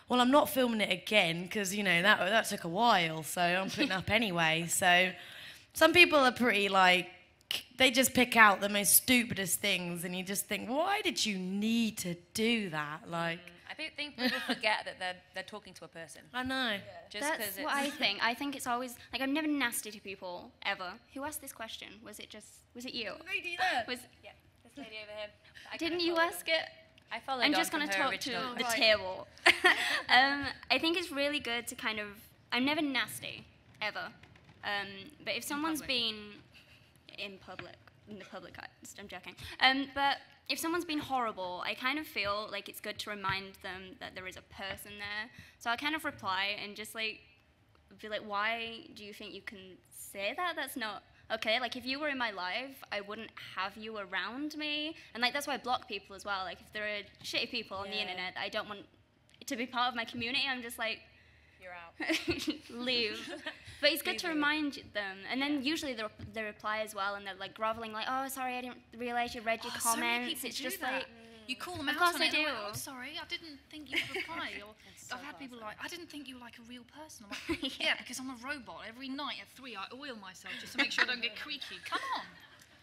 Well, I'm not filming it again because, you know, that took a while, so I'm putting up anyway. So some people are pretty, like, they just pick out the most stupidest things, and you just think, why did you need to do that? Like, I think people forget that they're talking to a person. I know. Just 'cause That's it's what I think. I think it's always like I'm never nasty to people ever. Who asked this question? Was it you? Was Yeah, this lady over here. didn't you ask it? I followed I'm on just from going to her talk original to the question. table. I think it's really good to kind of. I'm never nasty, ever. But if someone's been in the public eye, I'm joking. But if someone's been horrible, I kind of feel like it's good to remind them that there is a person there. So I kind of reply and just like be like, why do you think you can say that? That's not okay. Like if you were in my life, I wouldn't have you around me. And like that's why I block people as well. Like if there are shitty people on the internet, I don't want to be part of my community. I'm just like, you're out. Leave. But it's good to remind them. And then usually they reply as well, and they're like groveling, like, oh, sorry, I didn't realise you read your So many comments. people It's do just that. like, You call them Of out course on they it. and they're do. like, oh, sorry, I didn't think you would reply. Or I've had people like, I didn't think you were like a real person. I'm like, yeah, because I'm a robot. Every night at 3, I oil myself just to make sure I don't get creaky. Come on.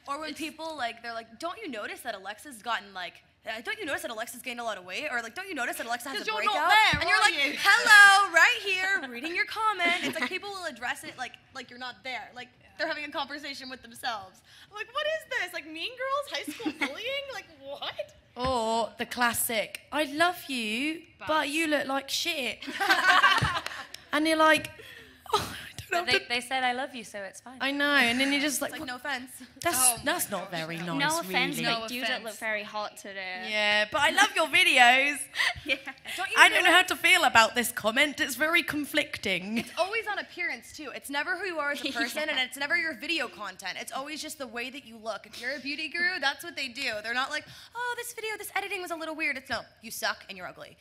Or when people like, they're like, don't you notice that Alexa's gotten like, don't you notice that Alexa's gained a lot of weight? Or like, don't you notice that Alexa has a 'Cause you're breakout? not there, and you're are like, you? hello, right here, reading your comment. It's like people will address it like you're not there. Like they're having a conversation with themselves. I'm like, what is this? Like Mean Girls, high school bullying? Like what? Or the classic, I love you, but you look like shit. And you're like, oh, I don't But have to. they said I love you, so it's fine. I know, and then you're just like, It's like no offense. that's not very nice, no offense, really. but you don't look very hot today. Yeah, but I love your videos. Yeah. I don't know how to feel about this comment. It's very conflicting. It's always on appearance too. It's never who you are as a person, Yeah. and it's never your video content. It's always just the way that you look. If you're a beauty guru, that's what they do. They're not like, oh, this editing was a little weird. It's no, you suck and you're ugly.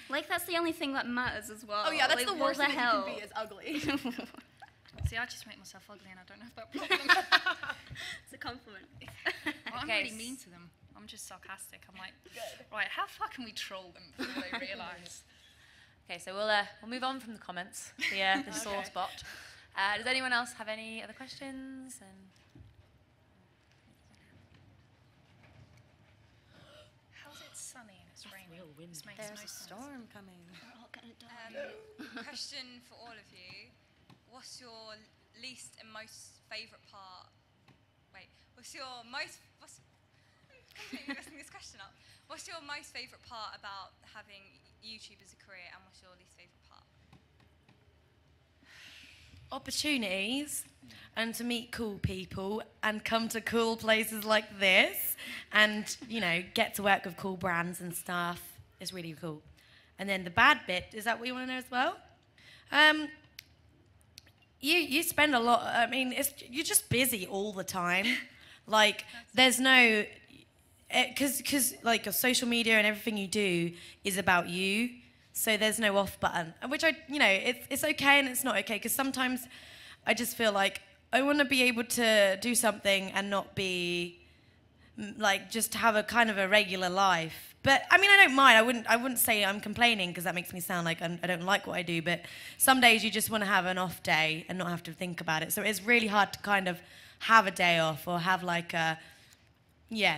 Like that's the only thing that matters as well. Oh yeah, that's like, the what worst thing that hell? you can be is ugly. See, I just make myself ugly and I don't have that problem. It's a compliment. Well, I'm Okay, really mean to them. I'm just sarcastic. I'm like, right, how far can we troll them before they realise? Okay, so we'll move on from the comments, the sore spot. Does anyone else have any other questions? How's it sunny and it's raining? This makes There's no a sense. storm coming. We're all gonna die. Question for all of you. What's your least and most favourite part? Wait, what's your most... messing this question up. What's your most favourite part about having YouTube as a career, and what's your least favourite part? Opportunities and to meet cool people and come to cool places like this and, you know, get to work with cool brands and stuff is really cool. And then the bad bit, is that what you want to know as well? You spend a lot, I mean, you're just busy all the time. Like, there's no, because like your social media and everything you do is about you, so there's no off button, which it's okay and it's not okay, because sometimes I just feel like I want to be able to do something and not be like just have a kind of a regular life. But I mean, I don't mind. I wouldn't say I'm complaining, because that makes me sound like I don't like what I do. But some days you just want to have an off day and not have to think about it. So it's really hard to kind of have a day off or have like a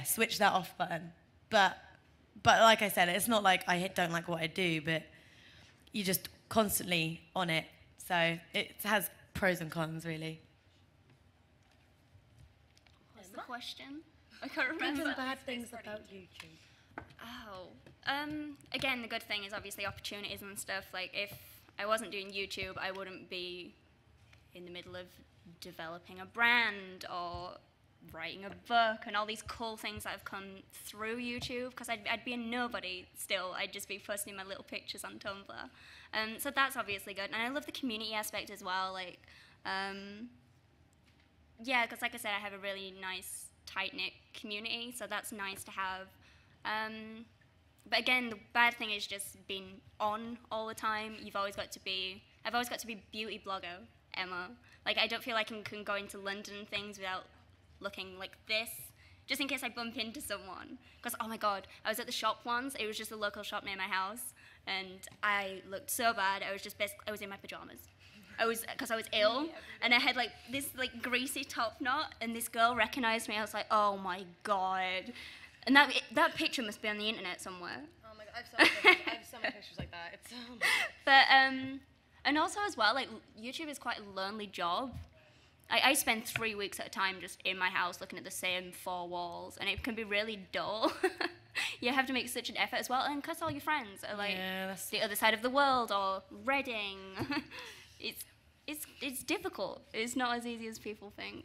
switch that off button. But like I said, it's not like I don't like what I do, but you're just constantly on it. So it has pros and cons, really. What's the question? I can't remember. Bad things about YouTube. Oh, again, the good thing is obviously opportunities and stuff. Like, if I wasn't doing YouTube, I wouldn't be in the middle of developing a brand or writing a book and all these cool things that have come through YouTube, because I'd be a nobody still. I'd just be posting my little pictures on Tumblr. So that's obviously good. And I love the community aspect as well. Like, yeah, because like I said, I have a really nice, tight-knit community, so that's nice to have. But again, the bad thing is just being on all the time. I've always got to be beauty blogger, Emma. Like, I don't feel like I can go into London and things without looking like this, just in case I bump into someone. Because, oh my God, I was at the shop once. It was just a local shop near my house, and I looked so bad. I was in my pajamas. Because I was ill, and I had like this like greasy top knot, and this girl recognized me. I was like, oh my God. And that picture must be on the internet somewhere. Oh my God, I have so many pictures like that. It's But and also as well, like, YouTube is quite a lonely job. I spend 3 weeks at a time just in my house looking at the same 4 walls, and it can be really dull. You have to make such an effort as well, and because all your friends are like the other side of the world or Reading. It's difficult. It's not as easy as people think.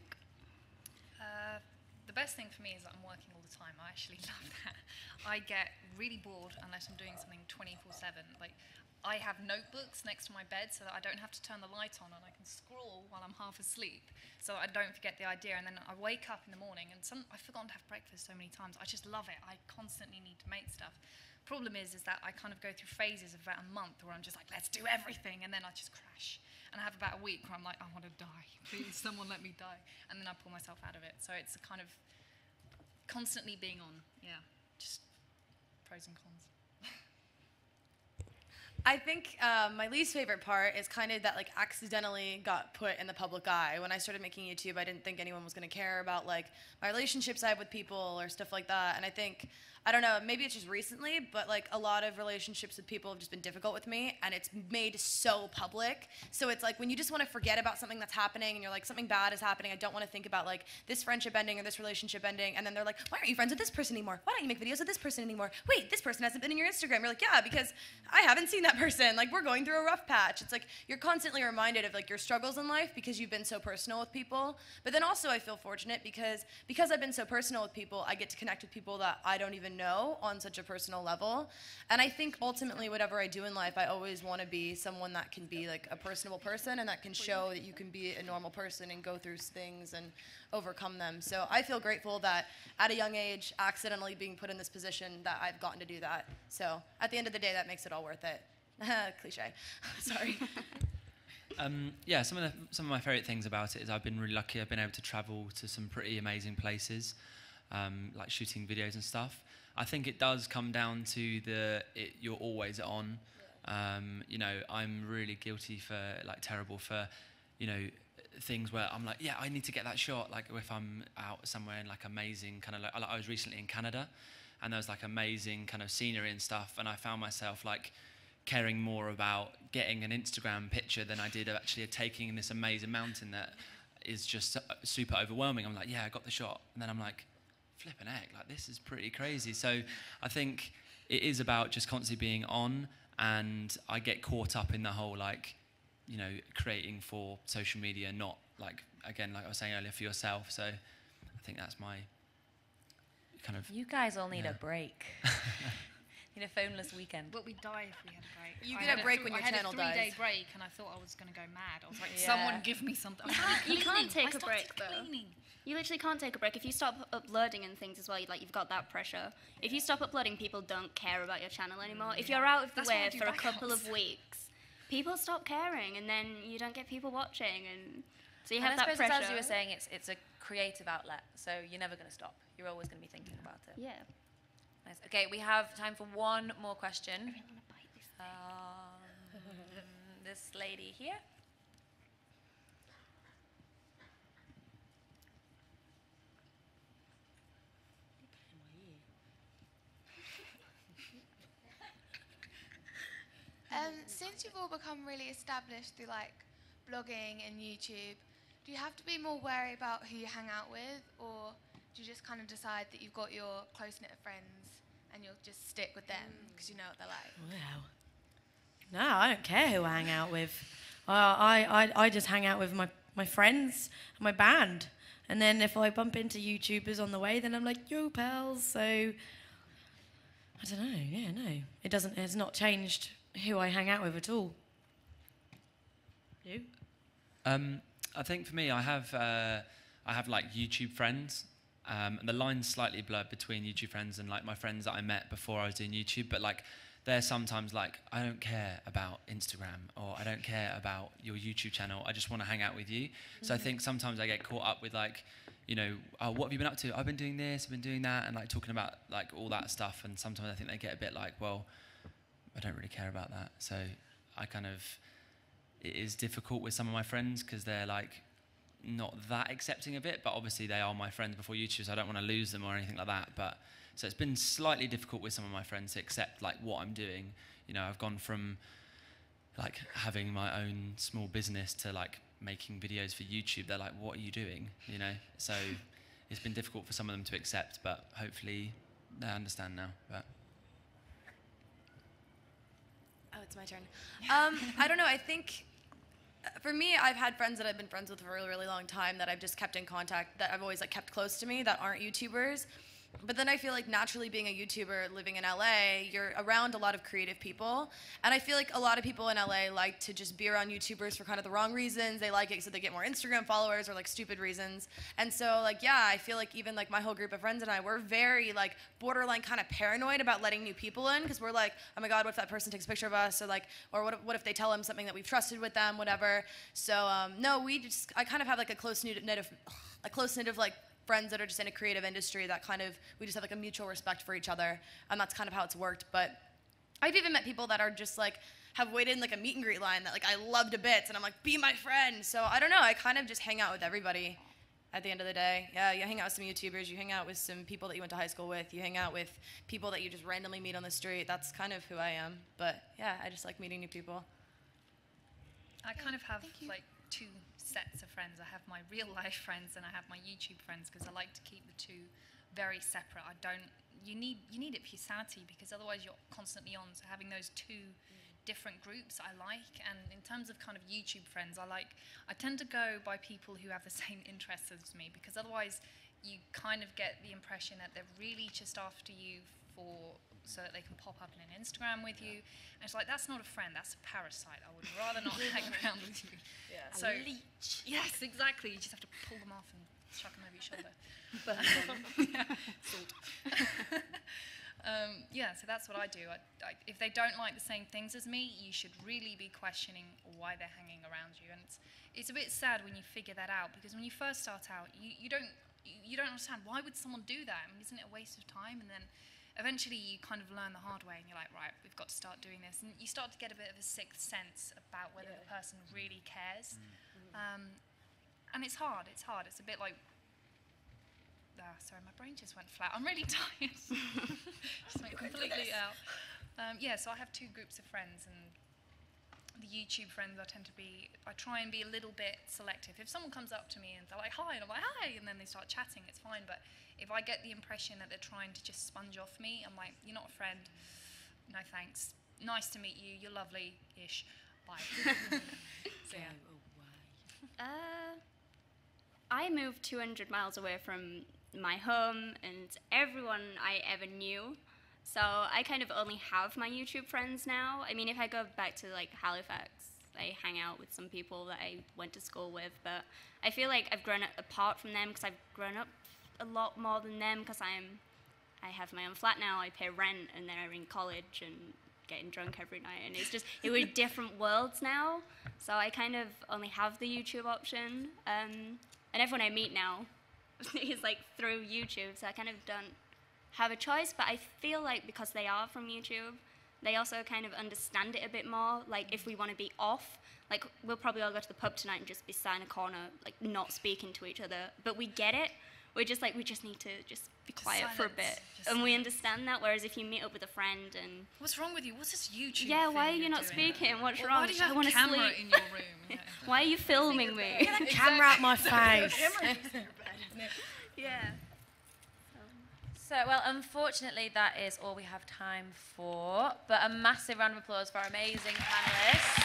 The best thing for me is that I'm working all the time. I actually love that. I get really bored unless I'm doing something 24/7. Like, I have notebooks next to my bed so that I don't have to turn the light on, and I can scroll while I'm half asleep so I don't forget the idea. And then I wake up in the morning, and I've forgotten to have breakfast so many times. I just love it. I constantly need to make stuff. Problem is that I kind of go through phases of about a month where I'm just like, let's do everything, and then I just crash. And I have about a week where I'm like, I want to die. Please, someone let me die. And then I pull myself out of it. So it's a kind of constantly being on. Yeah, just pros and cons. I think my least favorite part is kind of that, like, accidentally got put in the public eye. When I started making YouTube, I didn't think anyone was going to care about, like, my relationships I have with people or stuff like that. And I think, I don't know, maybe it's just recently, but, like, a lot of relationships with people have just been difficult with me, and it's made so public. So it's like when you just want to forget about something that's happening, and you're like, something bad is happening, I don't want to think about, like, this friendship ending or this relationship ending, and then they're like, why aren't you friends with this person anymore? Why don't you make videos with this person anymore? Wait, this person hasn't been in your Instagram. You're like, yeah, because I haven't seen that person. Like, we're going through a rough patch. It's like you're constantly reminded of, like, your struggles in life because you've been so personal with people. But then also I feel fortunate because I've been so personal with people, I get to connect with people that I don't even know on such a personal level. And I think ultimately whatever I do in life, I always want to be someone that can be, like, a personable person and that can show that you can be a normal person and go through things and overcome them. So I feel grateful that at a young age, accidentally being put in this position, that I've gotten to do that. So at the end of the day, that makes it all worth it. Cliche. Sorry. Yeah, some of my favourite things about it is I've been really lucky. I've been able to travel to some pretty amazing places, like shooting videos and stuff. I think it does come down to you're always on. You know, I'm really guilty for, like, terrible for, you know, things where I'm like, yeah, I need to get that shot. Like, if I'm out somewhere in, like, amazing kind of, like I was recently in Canada, and there was, like, amazing kind of scenery and stuff, and I found myself, like, caring more about getting an Instagram picture than I did actually taking this amazing mountain that is just super overwhelming. I'm like, yeah, I got the shot. And then I'm like, flipping heck, like, this is pretty crazy. So I think it is about just constantly being on, and I get caught up in the whole, like, you know, creating for social media, not, like, again, like I was saying earlier, for yourself. So I think that's my kind of... You guys all need a break. phoneless weekend. But we'd die if we had a break. You get a break when your channel I had a 3-day dies. break, and I thought I was going to go mad. I was like, Yeah. someone give me something. You can't take I a break, started though. cleaning. You literally can't take a break. If you stop uploading and things as well, you've got that pressure. If you stop uploading, people don't care about your channel anymore. If you're out of the That's why I way do for a backouts. couple of weeks, people stop caring, and then you don't get people watching, and so you And have I that suppose pressure. it's, as you were saying, it's a creative outlet, so you're never going to stop. You're always going to be thinking about it. Yeah. Nice. Okay, we have time for one more question. I really want to bite this thing. This lady here. Since you've all become really established through like blogging and YouTube, do you have to be more wary about who you hang out with, or do you just kind of decide that you've got your close knit of friends and you'll just stick with them because you know what they're like? Wow. No, I don't care who I hang out with. I just hang out with my friends and my band. And then if I bump into YouTubers on the way, then I'm like, yo, pals. So, I don't know. Yeah, no. It's not changed who I hang out with at all. You? I think for me, I have like YouTube friends. And the line's slightly blurred between YouTube friends and like my friends that I met before I was doing YouTube. But like, they're sometimes like, I don't care about Instagram, or I don't care about your YouTube channel. I just want to hang out with you. So I think sometimes I get caught up with like, oh, what have you been up to? I've been doing this, I've been doing that, and like talking about like all that stuff. And sometimes I think they get a bit like, well, I don't really care about that. So it is difficult with some of my friends because they're like not that accepting of it, but obviously they are my friends before YouTube, so I don't want to lose them or anything like that. But so it's been slightly difficult with some of my friends to accept like what I'm doing. I've gone from like having my own small business to like making videos for YouTube. They're like, what are you doing? So it's been difficult for some of them to accept, but hopefully they understand now. But Oh, it's my turn. I don't know. I think for me, I've had friends that I've been friends with for a really, really long time that I've just kept in contact, that I've always like kept close to me, that aren't YouTubers. But then I feel like naturally being a YouTuber living in LA, you're around a lot of creative people. And I feel like a lot of people in LA like to just be around YouTubers for kind of the wrong reasons. They like it so they get more Instagram followers or like stupid reasons. And so like, yeah, I feel like even like my whole group of friends and I, we're very like borderline kind of paranoid about letting new people in, because we're like, oh my God, what if that person takes a picture of us? Or like, or what if they tell them something that we've trusted with them, whatever. So no, I kind of have like a close knit of like friends that are just in a creative industry that kind of, we just have like a mutual respect for each other, and that's kind of how it's worked. But I've even met people that are just like, have waited in like a meet and greet line that like I love to bits, and I'm like, be my friend. So I don't know, I kind of just hang out with everybody at the end of the day. Yeah, you hang out with some YouTubers, you hang out with some people that you went to high school with, you hang out with people that you just randomly meet on the street. That's kind of who I am. But yeah, I just like meeting new people. I kind of have like two sets of friends. I have my real life friends and I have my YouTube friends, because I like to keep the two very separate. You need it for your sanity, because otherwise you're constantly on. So having those two different groups I like. And in terms of kind of YouTube friends, I tend to go by people who have the same interests as me, because otherwise you kind of get the impression that they're really just after you so that they can pop up in an Instagram with you. And it's like, that's not a friend, that's a parasite. I would rather not hang around with you. Yeah. So, a leech. Yes, exactly. You just have to pull them off and chuck them over your shoulder. But, so that's what I do. If they don't like the same things as me, you should really be questioning why they're hanging around you. And it's a bit sad when you figure that out, because when you first start out, you don't understand, why would someone do that? I mean, isn't it a waste of time? And then eventually you kind of learn the hard way, and you're like, right, we've got to start doing this. And you start to get a bit of a sixth sense about whether the person really cares. And it's hard. It's a bit like, sorry, my brain just went flat. I'm really tired. Just went completely out. So I have two groups of friends, and the YouTube friends I try and be a little bit selective. If someone comes up to me and they're like, hi, and I'm like, hi, and then they start chatting, it's fine. But if I get the impression that they're trying to just sponge off me, I'm like, you're not a friend. No thanks. Nice to meet you. You're lovely-ish. Bye. So yeah. I moved 200 miles away from my home and everyone I ever knew. So I kind of only have my YouTube friends now. I mean, if I go back to like Halifax, I hang out with some people that I went to school with, but I feel like I've grown up apart from them because I've grown up a lot more than them because I have my own flat now, I pay rent, and they're in college and getting drunk every night, and it's just, we're different worlds now, so I kind of only have the YouTube option, and everyone I meet now is like through YouTube, so I kind of don't have a choice, but I feel like because they are from YouTube, they also kind of understand it a bit more. Like if we want to be off, like we'll probably all go to the pub tonight and just be sat in a corner, like not speaking to each other, but we get it. We're just like, we just need to just be quiet for a bit. And we understand that, whereas if you meet up with a friend and... What's wrong with you? What's this YouTube Yeah, thing why are you you're not doing? speaking? What's Or wrong? why do you have I want a to camera sleep. in your room? Yeah. Why are you filming me? Get a camera out my face. Yeah. So, well, unfortunately, that is all we have time for. But a massive round of applause for our amazing panelists.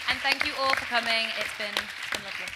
And thank you all for coming. It's been lovely.